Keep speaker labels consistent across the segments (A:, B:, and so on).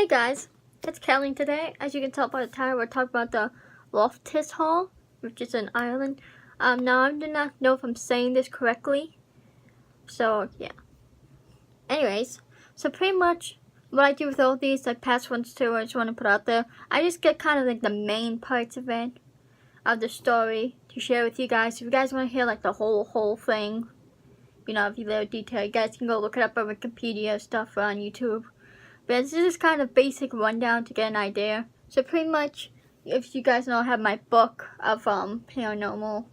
A: Hey guys, it's Kelly today. As you can tell by the title, we're talking about the Loftus Hall, which is in Ireland. Now I do not know if I'm saying this correctly, so yeah. Anyways, so pretty much what I do with all these, like past ones too, I just want to put out there. I just get kind of like the main parts of it, of the story, to share with you guys. If you guys want to hear like the whole thing, you know, if you little detail, you guys can go look it up on Wikipedia stuff or on YouTube. But this is kind of basic rundown to get an idea. So pretty much, if you guys know, I have my book of paranormal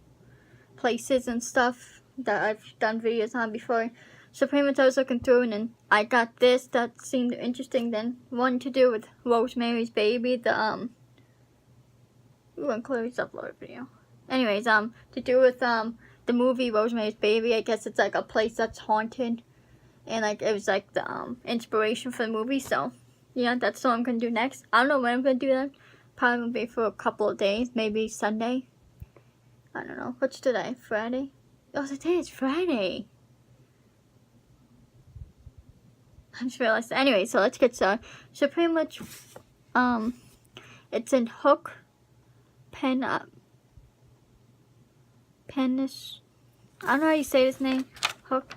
A: places and stuff that I've done videos on before. So pretty much I was looking through and then I got this that seemed interesting. Then one to do with Rosemary's Baby, the ooh, Chloe's uploaded video. Anyways, to do with the movie Rosemary's Baby. I guess it's like a place that's haunted. And like it was like the inspiration for the movie, so yeah, that's what I'm gonna do next. I don't know when I'm gonna do that. Probably gonna be for a couple of days, maybe Sunday. I don't know. What's today? Friday? Oh, today is Friday. I just realized. Anyway, so let's get started. So pretty much, it's in Hook, Penis. I don't know how you say this name. Hook.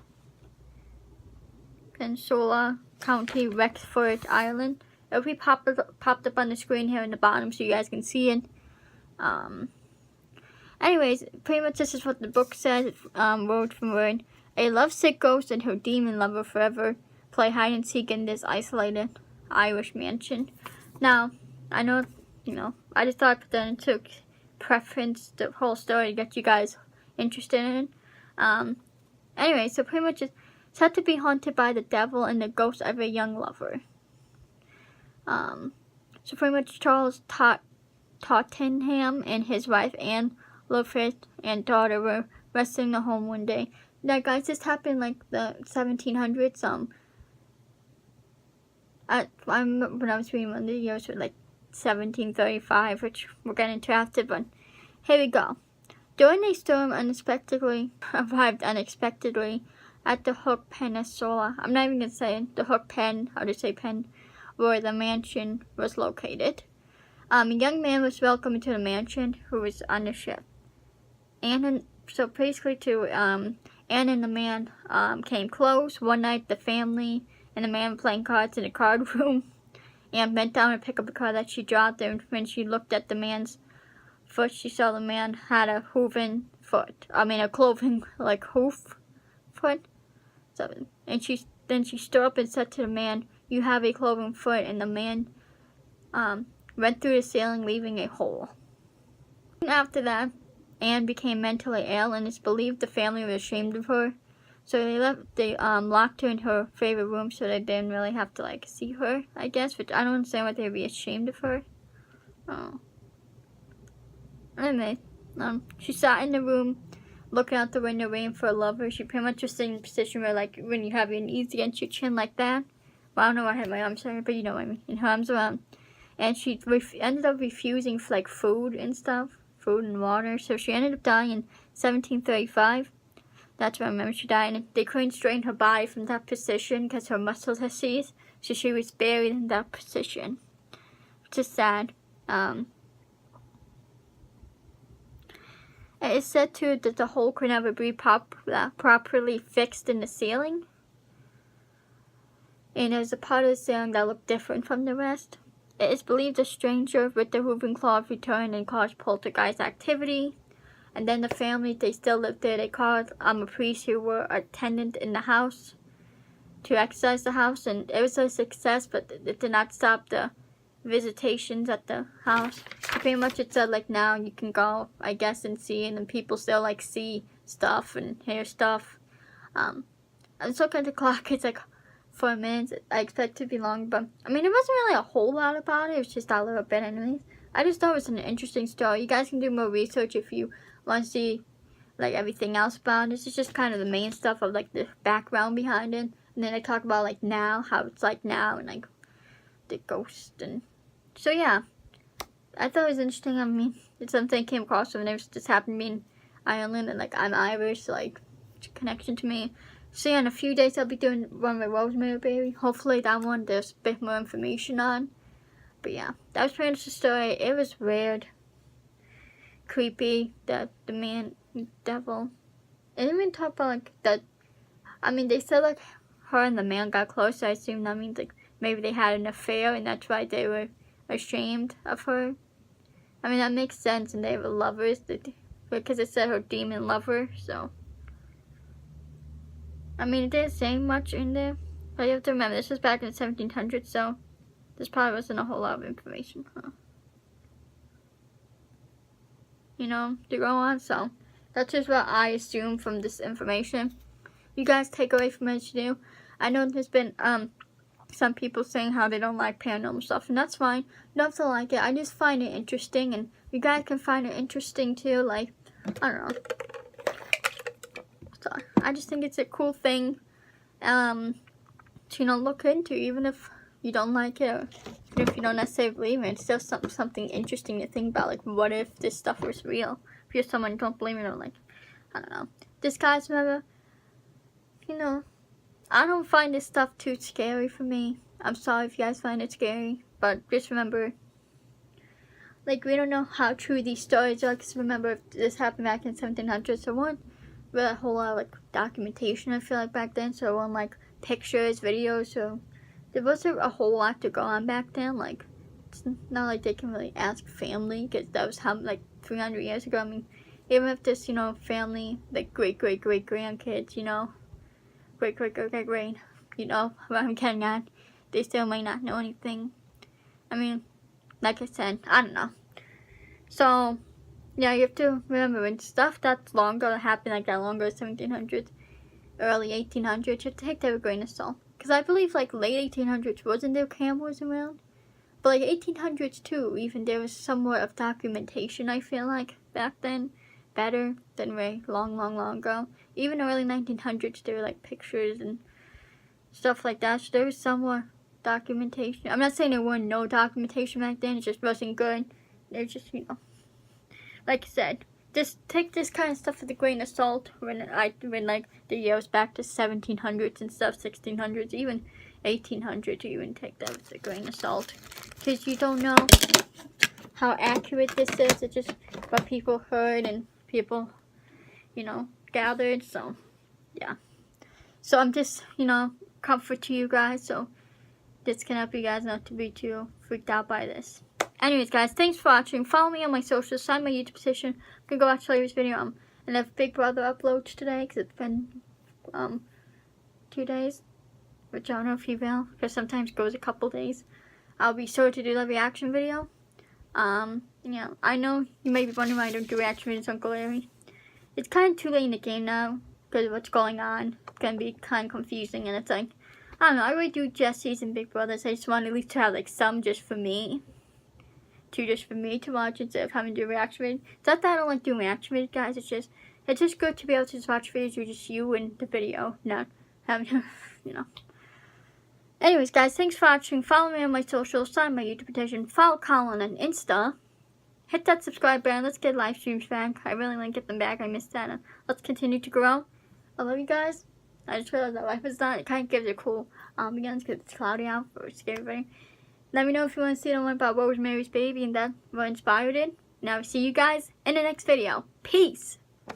A: Peninsula County, Wexford, Ireland. It'll be popped up on the screen here in the bottom so you guys can see it. Anyways, pretty much this is what the book says, word for word. A lovesick ghost and her demon lover forever play hide and seek in this isolated Irish mansion. Now, I know, you know, I just thought I'd put that into preference the whole story to get you guys interested in it. Anyway, so pretty much said to be haunted by the devil and the ghost of a young lover. So pretty much Charles Tottenham and his wife Anne Loftus and daughter were resting at home one day. Now guys, this happened like the 1700s. When I was reading one of the years were like 1735, which we're getting into after, but here we go. During a storm arrived unexpectedly at the Hook Peninsula. I'm not even going to say it. The Hook Pen, how to say pen, where the mansion was located. A young man was welcomed into the mansion who was on the ship. So basically Anne and the man came close. One night the family and the man were playing cards in the card room. Anne bent down to pick up a card that she dropped, and when she looked at the man's foot, she saw the man had a cloven hoof foot. And she stood up and said to the man, "You have a cloven foot," and the man went through the ceiling, leaving a hole. And after that, Anne became mentally ill, and it's believed the family was ashamed of her. So they locked her in her favorite room so they didn't really have to like see her, I guess, which I don't understand why they'd be ashamed of her. Anyway, she sat in the room looking out the window, waiting for a lover. She pretty much was sitting in a position where, like, when you have your knees against your chin like that. Well, I don't know why I had my arms around, but you know what I mean. And her arms around. And she ended up refusing, like, food and stuff. Food and water. So she ended up dying in 1735. That's when I remember she died. And they couldn't straighten her body from that position because her muscles had seized. So she was buried in that position. Which is sad. It is said too that the hole could never be properly fixed in the ceiling. And there was a part of the ceiling that looked different from the rest. It is believed a stranger with the hooving claws returned and caused poltergeist activity. And then the family, they still lived there. They called a priest who were attendant in the house to exorcise the house. And it was a success, but it did not stop the visitations at the house. Pretty much it said like now you can go, I guess, and see, and then people still like see stuff and hear stuff. I'm looking at the clock, it's like 4 minutes. I expect it to be long, but I mean it wasn't really a whole lot about it. It was just a little bit anyways. I just thought it was an interesting story. You guys can do more research if you want to see like everything else about it. This is just kind of the main stuff of like the background behind it, and then I talk about like now, how it's like now, and like the ghost. And so yeah, I thought it was interesting. I mean, it's something I came across when it just happened to me in Ireland, and like I'm Irish, so, like it's a connection to me. So yeah, in a few days I'll be doing one with Rosemary Baby. Hopefully that one there's a bit more information on. But yeah, that was pretty much the story. It was weird, creepy, that the man, devil. They didn't even talk about like that. I mean, they said like her and the man got close. So I assume that means like maybe they had an affair and that's why they were ashamed of her. I mean, that makes sense, and they were lovers because it said her demon lover. So I mean, it didn't say much in there, but you have to remember this was back in the 1700s, so this probably wasn't a whole lot of information, huh? You know, to go on. So that's just what I assume from this information. You guys take away from it, you do. I know there's been some people saying how they don't like paranormal stuff, and that's fine. You don't have to like it. I just find it interesting, and you guys can find it interesting too. Like, I don't know. So I just think it's a cool thing to, you know, look into, even if you don't like it, or even if you don't necessarily believe it. It's still something interesting to think about. Like, what if this stuff was real? If you're someone who don't believe it, or like, I don't know. This guy's member, you know, I don't find this stuff too scary for me. I'm sorry if you guys find it scary, but just remember, like, we don't know how true these stories are, because remember, if this happened back in 1700s, so one, really a whole lot of, like, documentation, I feel like, back then, so one, like, pictures, videos, so there wasn't a whole lot to go on back then. Like, it's not like they can really ask family, because that was how, like, 300 years ago. I mean, even if this, you know, family, like, great-great-great-grandkids, you know, great, you know, what I'm getting at, they still might not know anything. I mean, like I said, I don't know. So, yeah, you have to remember, when stuff that's long ago happened, like that long ago, 1700s, early 1800s, you have to take that with a grain of salt. Because I believe, like, late 1800s, wasn't there cameras around? But, like, 1800s, too, even there was somewhat of documentation, I feel like, back then. Better than way long ago. Even early 1900s, there were, like, pictures and stuff like that. So there was some more documentation. I'm not saying there wasn't no documentation back then. It just wasn't good. It was just, you know, like I said, just take this kind of stuff with a grain of salt. When like the years back to 1700s and stuff, 1600s, even 1800s, you even take that with a grain of salt, because you don't know how accurate this is. It's just what people heard and people, you know, gathered. So yeah, so I'm just, you know, comfort to you guys, so this can help you guys not to be too freaked out by this. Anyways, guys, thanks for watching. Follow me on my socials, sign my YouTube position. You can go watch Larry's video and have Big Brother uploads today, because it's been 2 days, which I don't know if he will, because sometimes it goes a couple days. I'll be sure to do the reaction video. Yeah, I know you may be wondering why I don't do reaction videos, Uncle Larry. It's kind of too late in the game now, because of what's going on. It's going to be kind of confusing, and it's like, I don't know, I really do Jesse's and Big Brother's. I just want at least to have, like, some just for me. Just for me to watch, instead of having to do reaction videos. It's not that I don't like doing reaction videos, guys. It's just good to be able to just watch videos with just you and the video, not having to, you know. Anyways, guys, thanks for watching. Follow me on my socials, sign my YouTube petition, follow Colin on Insta. Hit that subscribe button. Let's get live streams back. I really want to get them back. I missed that. Let's continue to grow. I love you guys. I just realized that life is done. It kind of gives a cool ambiance because it's cloudy out for scary everybody. Let me know if you want to see the one about Rosemary's Baby and that what inspired it. Now, see you guys in the next video. Peace!